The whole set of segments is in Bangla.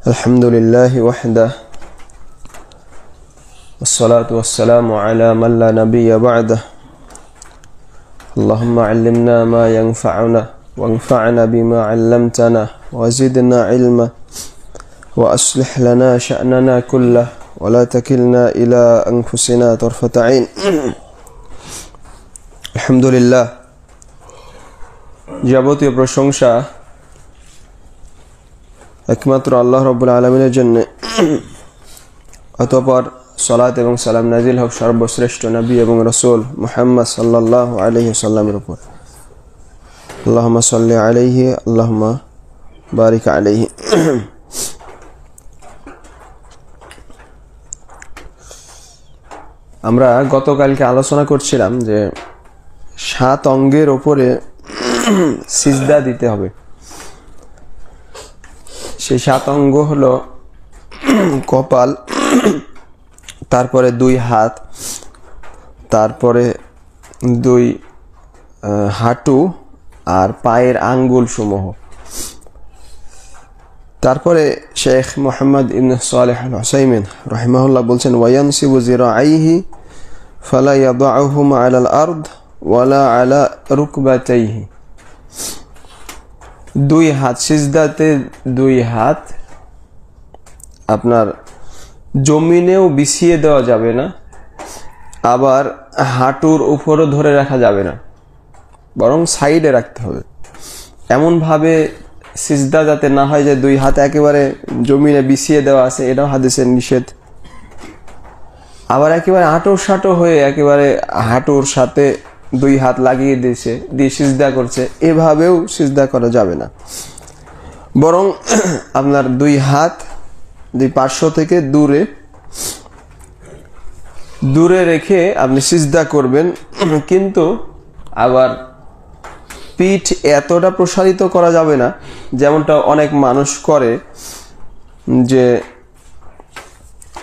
الحمد لله وحده والصلاة والسلام على من لا نبي بعده اللهم علمنا ما ينفعنا وانفعنا بما علمتنا وزدنا علما وأصلح لنا شأننا كله ولا تكلنا إلى أنفسنا طرفة عين الحمد لله যাবতীয় প্রশংসা একমাত্র আল্লাহ রাব্বুল আলামিনের জন্য। অতঃপর সালাত এবং সালাম নাজিল হোক সর্বশ্রেষ্ঠ নবী এবং রাসূল মুহাম্মদ সাল্লাল্লাহু আলাইহি ওয়াসাল্লামের উপর। আল্লাহুম্মা সাল্লি আলাইহি আল্লাহুম্মা বারিক আলাইহি। আমরা গতকালকে আলোচনা করছিলাম যে 7 অঙ্গের উপরে সিজদা দিতে হবে। সেই 7 অঙ্গ হলো কপাল, তারপরে 2 হাত, তারপরে 2 হাঁটু আর পায়ের আঙ্গুল সমূহ। তারপরে শেখ মুহাম্মদ ইবনে সালেহ আল উসাইমিন রাহিমাহুল্লাহ বলছেন ওয়ায়ানসিবু যিরাআইহি ফালা ইয়াদউহুমা আলাল আরদ ওয়ালা আলা রুকবাতাইহি। 2 হাত সিজদাতে, 2 হাত আপনার জমিনেও বিছিয়ে দেওয়া যাবে না, আবার হাঁটুর উপরও ধরে রাখা যাবে না, বরং সাইডে রাখতে হবে। এমন ভাবে সিজদা যাতে না হয় যে 2 হাত একেবারে জমিনে বিছিয়ে দেওয়া আছে, এটাও হাদিসের নিষেধ। আবার একেবারে আঁটো হয়ে একেবারে হাঁটুর সাথে 2 হাত লাগিয়ে দিয়েছে, দিয়ে সিজদা করছে, এভাবেও সিজদা করা যাবে না। বরং আপনার 2 হাত 2 পার্শ্ব থেকে দূরে রেখে আপনি সিজদা করবেন, কিন্তু আবার পিঠ এতটা প্রসারিত করা যাবে না যেমনটা অনেক মানুষ করে। যে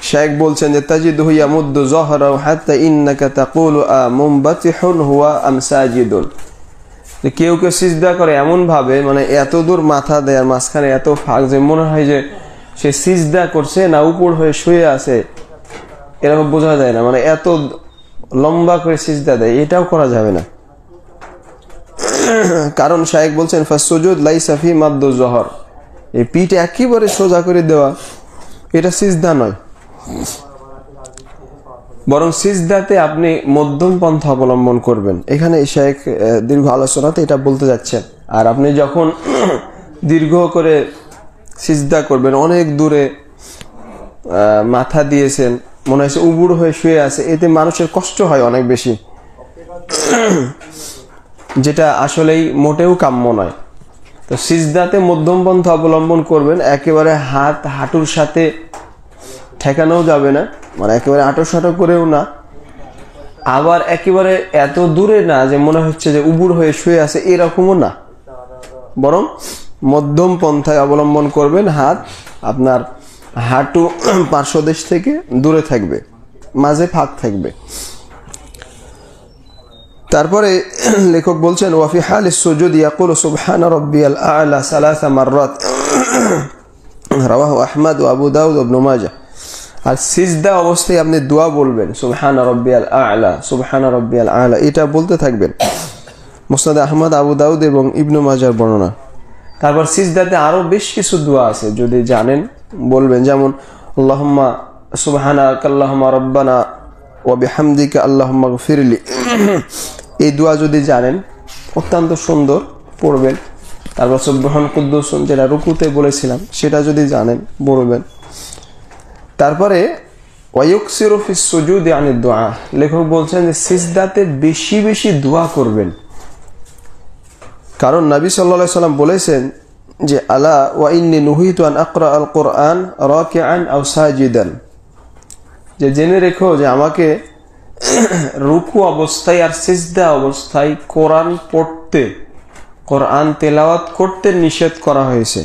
শেখ বলছেন যে তাজিদুহু ইয়ামুদ্দু যহরাহু হাত্তা ইন্নাকা তাকুলু মুমবাতিহুন হুয়া আম সাজিদুন। কেউ সিজদা করে এমন ভাবে, মানে এত দূর মাথা দেয় আর মাঝখানে এত ফাঁক যে মনে হয় যে সে সিজদা করছে না উপর হয়ে শুয়ে আছে, এরকম বোঝা যায় না, মানে এত লম্বা করে সিজদা দেয়। এটাও করা যাবে না, কারণ শায়েখ বলছেন ফাসসুজুদ লাইসা ফি মাদ্দু যহর, এই পিঠ একেবারে সোজা করে দেওয়া এটা সিজদা নয়, বরং সিজদাতে আপনি মধ্যম পন্থা অবলম্বন করবেন। এখানে শায়েখ দীর্ঘ আলোচনাতে এটা বলতে যাচ্ছেন। আর আপনি যখন দীর্ঘ করে সিজদা করবেন, অনেক দূরে মাথা দিয়েছেন, মনে হচ্ছে উবুড় হয়ে শুয়ে আছে, এতে মানুষের কষ্ট হয় অনেক বেশি, যেটা আসলেই মোটেও কাম্য নয়। তো সিজদাতে মধ্যম পন্থা অবলম্বন করবেন, একেবারে হাত হাঁটুর সাথে ঠেকানোও যাবে না, মানে একেবারে আঁটো করেও না, আবার একেবারে এত দূরে না যে মনে হচ্ছে যে উবুড় হয়ে শুয়ে আছে, এরকমও না, বরং মধ্যম পন্থায় অবলম্বন করবেন। হাত আপনার হাঁটু পার্শ্বদেশ থেকে দূরে থাকবে, মাঝে ফাঁক থাকবে। তারপরে লেখক বলছেন ওয়াফি হালিস সুজুদ ইয়াকুলু সুবহানা রাব্বিয়াল আ'লা 3 মাররাত রাওয়াহু আহমদ ওয়া আবু দাউদ ওয়া ইবনে মাজাহ। আর সিজদা অবস্থায় আপনি দোয়া বলবেন সুবহানা রাব্বিয়াল আ'লা, সুবহানা রাব্বিয়াল আ'লা, এটা বলতে থাকবেন। মুসনাদ আহমদ, আবু দাউদ এবং ইবনে মাজাহর বর্ণনা। তারপর সিজদাতে আরো বেশ কিছু দোয়া আছে, যদি জানেন বলবেন, যেমন আল্লাহুম্মা সুবহানাকা আল্লাহুম্মা রাব্বানা ওয়া বিহামদিকা আল্লাহুম্মা গফিরলি, এই দোয়া যদি জানেন অত্যন্ত সুন্দর পড়বেন। তারপর সুবহান কুদ্দুসুন, যেটা রুকুতে বলেছিলাম, সেটা যদি জানেন বলবেন। তারপরে ওয়ায়ুকসিরু ফিস সুজুদি আনিদ দুআ, লেখক বলছেন যে সিজদাতে বেশি বেশি দোয়া করবেন, কারণ নবী সাল্লাল্লাহু আলাইহি সাল্লাম বলেছেন যে আলা ওয়া ইন্নী নুহিতু আন আকরা আল কুরআন রাকিআন আও সাজিদান, যে জেনে রেখো যে আমাকে রুকু অবস্থায় আর সিজদা অবস্থায় কোরআন পড়তে, কোরআন তেলাওয়াত করতে নিষেধ করা হয়েছে।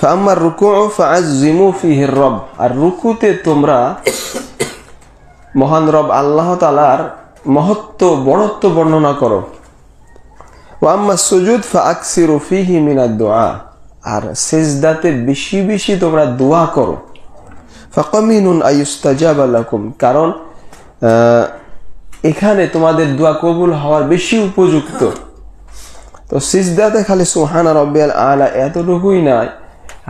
ফাআম্মার রুকুউ ফাআযযিমু ফীহি রব, আর রুকুতে তোমরা মহান রব আল্লাহ তাআলার মহত্ব বড়ত্ব বর্ণনা করো। ওয়া আম্মাস সুজুদ ফাআকসিরু ফীহি মিনাদ দুআ, আর সিজদাতে বেশি বেশি তোমরা দোয়া করো। ফাকামিনুন আইয়ুস্তাজাবা লাকুম, কারণ এখানে তোমাদের দোয়া কবুল হওয়ার বেশি উপযুক্ত। তো সিজদাতে খালি সুবহানা রাব্বিয়াল আলা এতটুকুই নয়,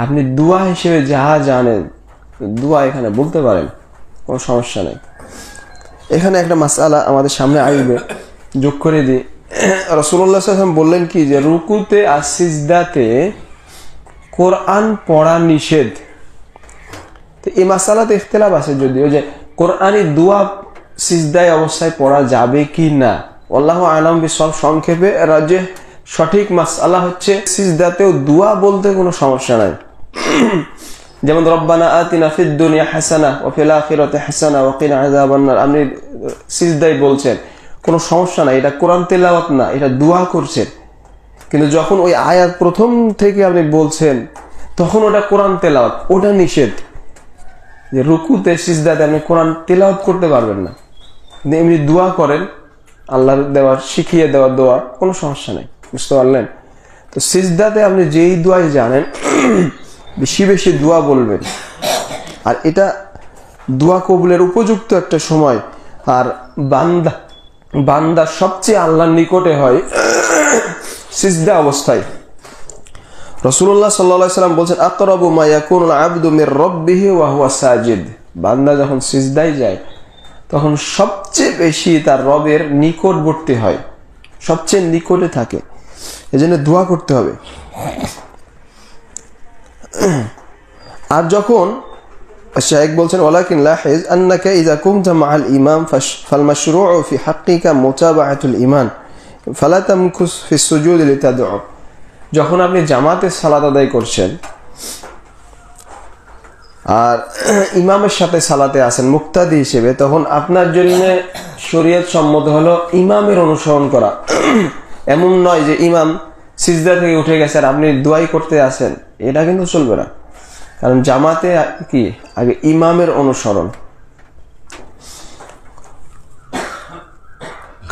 আপনি দোয়া হিসেবে যা জানেন দোয়া এখানে বলতে পারেন, কোনো সমস্যা নেই। এখানে একটা মাসআলা আমাদের সামনে আসবে, যোগ করে দিই। রাসূলুল্লাহ সাল্লাল্লাহু আলাইহি ওয়াসাল্লাম বললেন কি যে রুকুতে আর সিজদাতে কোরআন পড়া নিষেধ। তো এই মাসআলাতে ইখতিলাফ আছে যদিও, যে কোরআনি দোয়া সিজদায় অবস্থায় পড়া যাবে কি না। আল্লাহু আ'লাম বিসওয়াব। সংক্ষেপে রাজে সঠিক মাসআলা হচ্ছে সিজদাতেও দোয়া বলতে কোনো সমস্যা নাই। যেমন রব্বানা আতিনা ফিদ দুনিয়া হাসানা ওয়া ফিল আখিরাতি হাসানা ওয়া কিনা আযাবান নার, আপনি সিজদায় বলছেন, কোনো সমস্যা নাই, এটা কোরআন তেলাওয়াত না, এটা দোয়া করছেন। কিন্তু যখন ওই আয়াত প্রথম থেকে আপনি বলছেন তখন ওটা কোরআন তেলাওয়াত, ওটা নিষেধ। যে রুকুতে সিজদাতে আপনি কোরআন তেলাওয়াত করতে পারবেন না, কিন্তু এমনি দোয়া করেন, আল্লাহর দেওয়া শিখিয়ে দেওয়া দোয়া, কোনো সমস্যা নেই। বুঝতে পারলেন? তো সিজদাতে আপনি যেই দোয়াই জানেন বেশি বেশি দোয়া বলবেন, আর এটা দোয়া কবুলের উপযুক্ত একটা সময়। আর বান্দা সবচেয়ে আল্লাহর নিকটে হয় সিজদা অবস্থায়। রাসূলুল্লাহ সাল্লাল্লাহু আলাইহি ওয়াসাল্লাম বলেন আকরাবু মা ইয়াকুনুল আবদু মির রাব্বিহি ওয়া হুয়া সাজিদ, বান্দা যখন সিজদায় যায় তখন সবচেয়ে বেশি তার রবের নিকটবর্তী হয়, সবচেয়ে নিকটে থাকে। এজন্য দোয়া করতে হবে। আর যখন শাইখ বলছেন ওয়ালাকিন লাহিজ আন্নাকা ইযা কুনতা মাআল ইমাম ফাল মাশরুউ ফি হাক্কিকা মুতাবাআতুল ইমান ফালা তামকুস ফি সুজুদ লিতাদউ, যখন আপনি জামাতে সালাত আদায় করছেন আর ইমামের সাথে সালাতে আছেন মুক্তাদি হিসেবে, তখন আপনার জন্য শরীয়ত সম্মত হলো ইমামের অনুসরণ করা। এমন নয় যে ইমাম সিজদা থেকে উঠে গেছে আর আপনি দোয়াই করতে আছেন, এটা কিন্তু চলবে না। কারণ জামাতে কি আগে ইমামের অনুসরণ।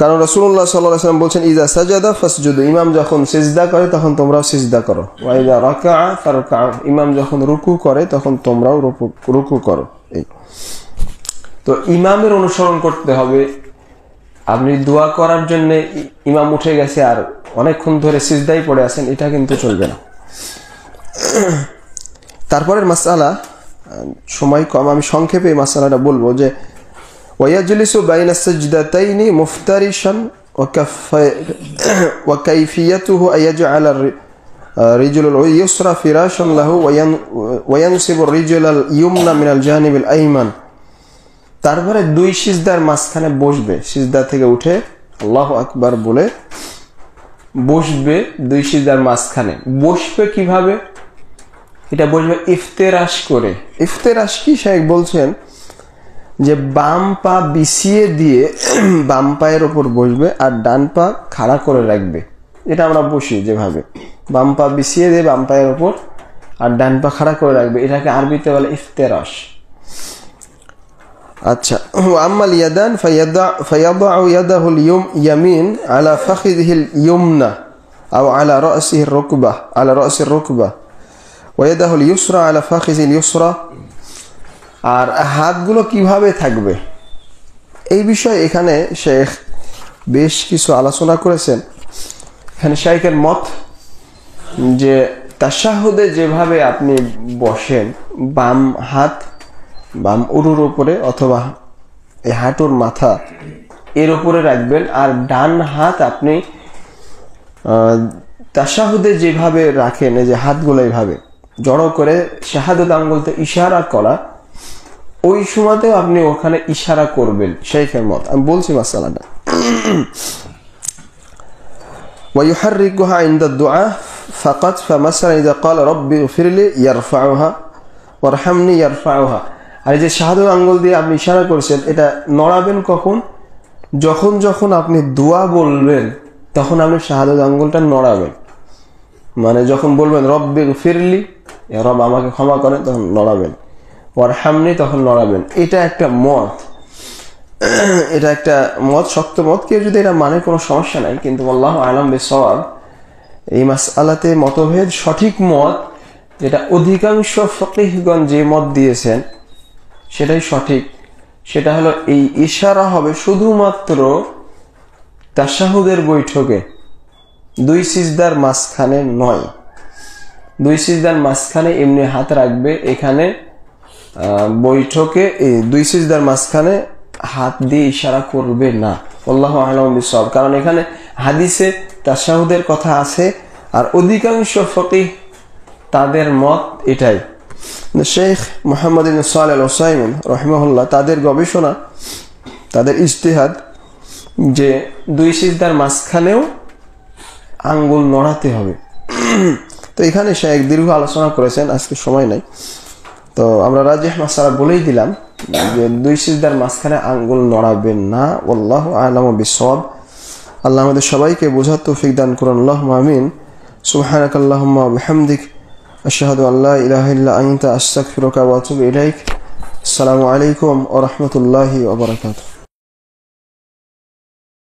কারণ রাসূলুল্লাহ সাল্লাল্লাহু আলাইহি ওয়াসাল্লাম বলেন ইযা সাজাদা ফাসজুদু, ইমাম যখন সিজদা করে তখন তোমরাও সিজদা করো। ওয়া ইযা রাকাআ ফারকাউ, ইমাম যখন রুকু করে তখন তোমরাও রুকু করো। এই তো ইমামের অনুসরণ করতে হবে। আপনি দোয়া করার জন্য ইমাম উঠে গেছে আর অনেকক্ষণ ধরে সিজদাই পড়ে আছেন, এটা কিন্তু চলবে না। তারপরের মাসআলা, সময় কম, আমি সংক্ষেপে এই মাসআলাটা বলবো যে ওয়ায়াজলিসু বাইনা সাজদাতাইনি মুফতারিশান ওয়া কাইফিয়াতুহু আয়াজআলা রিজলুল ইউসরা ফিরাশান লাহু ওয়া ইয়ানসিবু রিজলাল ইয়ুমনা মিনাল জানিবিল আইমান। তারপরে দুই সিজদার মাঝখানে বসবে, সিজদা থেকে উঠে আল্লাহু আকবার বলে বসবে দুই সিজদার মাঝখানে। বসবে কিভাবে? এটা বসবে ইফতেরাশ করে। ইফতেরাশ কি? শাইখ বলছেন যে বাম পা বিছিয়ে দিয়ে বাম পায়ের ওপর বসবে আর ডান পা খাড়া করে রাখবে। এটা আমরা বসি যেভাবে, বাম পা বিছিয়ে দিয়ে বাম পায়ের ওপর আর ডান পা খাড়া করে রাখবে, এটাকে আরবিতে বলে ইফতেরাশ। আচ্ছা, আম্মাল ইয়াদান ফায়াদাউ ইয়াদাহুল ইয়ামিন আলা ফাখিযিহিল ইয়ুমনা আও আলা রাসিহির রুকবাহ আলা রাসির রুকবাহ ওয়া ইয়াদাহুল ইউসরা আলা ফাখিযিল ইউসরা। আর হাতগুলো কিভাবে থাকবে এই বিষয়ে এখানে শেখ বেশ কিছু আলোচনা করেছেন। এখানে শাইখের মত যে তাশাহুদে যেভাবে আপনি বসেন, বাম হাত বাম উরুর উপরে অথবা এই হাঁটুর মাথা এর উপরে রাখবেন, আর ডান হাত আপনি তাশাহুদে যেভাবে রাখেন, এই যে হাতগুলো এইভাবে জড়ো করে শাহাদাত আঙ্গুলতে ইশারা করা, ওই সময়তেও আপনি ওখানে ইশারা করবেন, শাইখের মত। আমি বলছি মাসালাটা। ويحركها عند الدعاء فقط، فمثلا إذا قال ربي اغفر لي يرفعها وارحمني يرفعها। আর এই যে শাহাদাত আঙ্গুল দিয়ে আপনি ইশারা করছেন, এটা নড়াবেন কখন? যখন যখন আপনি দোয়া বলবেন তখন আপনি শাহাদাত আঙ্গুলটা নড়াবেন। মানে যখন বলবেন রব্বি গফিরলি, রব আমাকে ক্ষমা করেন, তখন নড়াবেন। ওয়ারহামনি, তখন নড়াবেন। এটা একটা মত, এটা একটা মত, শক্ত মত। কেউ যদি এটা মানে কোনো সমস্যা নাই, কিন্তু আল্লাহু আ'লাম বিসওয়াব, এই মাসআলাতে মতভেদ। সঠিক মত যেটা অধিকাংশ ফকিহগণ যে মত দিয়েছেন সেটাই সঠিক, সেটা হলো এই ইশারা হবে শুধুমাত্র তাশাহুদের বৈঠকে, দুই সিজদার মাঝখানে নয়। দুই সিজদার মাঝখানে এমনি হাত রাখবে, এখানে বৈঠকে এই দুই সিজদার মাঝখানে হাত দিয়ে ইশারা করবে না। আল্লাহু আ'লামু বিসওয়াব। কারণ এখানে হাদিসে তাশাহুদের কথা আছে, আর অধিকাংশ ফকিহ তাদের মত এটাই। শেখ মুহাম্মদ ইবনে সালেহ আল উসাইমিন রাহিমাহুল্লাহ তাদের গবেষণা, তাদের ইজতিহাদ যে দুই সিজদার মাঝখানেও আঙ্গুল নড়াতে হবে। তো এখানে শেখ দীর্ঘ আলোচনা করেছেন, আজকে সময় নাই, তো আমরা রাজিহ মাসআলা বলেই দিলাম যে দুই সিজদার মাঝখানে আঙ্গুল নড়াবেন না। আল্লাহু আ'লামু বিসওয়াব। আল্লাহ আমাদের সবাইকে বোঝার তৌফিক দান করুন। আল্লাহুম্মা আমিন। সুবহানাকাল্লাহুম্মা ওয়া বিহামদিক আশহাদু আল্লা ইলাহা ইল্লা আনতা আস্তাগফিরুকা ওয়া আতুবু ইলাইক। আসসালামু আলাইকুম ওয়া রাহমাতুল্লাহি ওয়া বারাকাতুহু।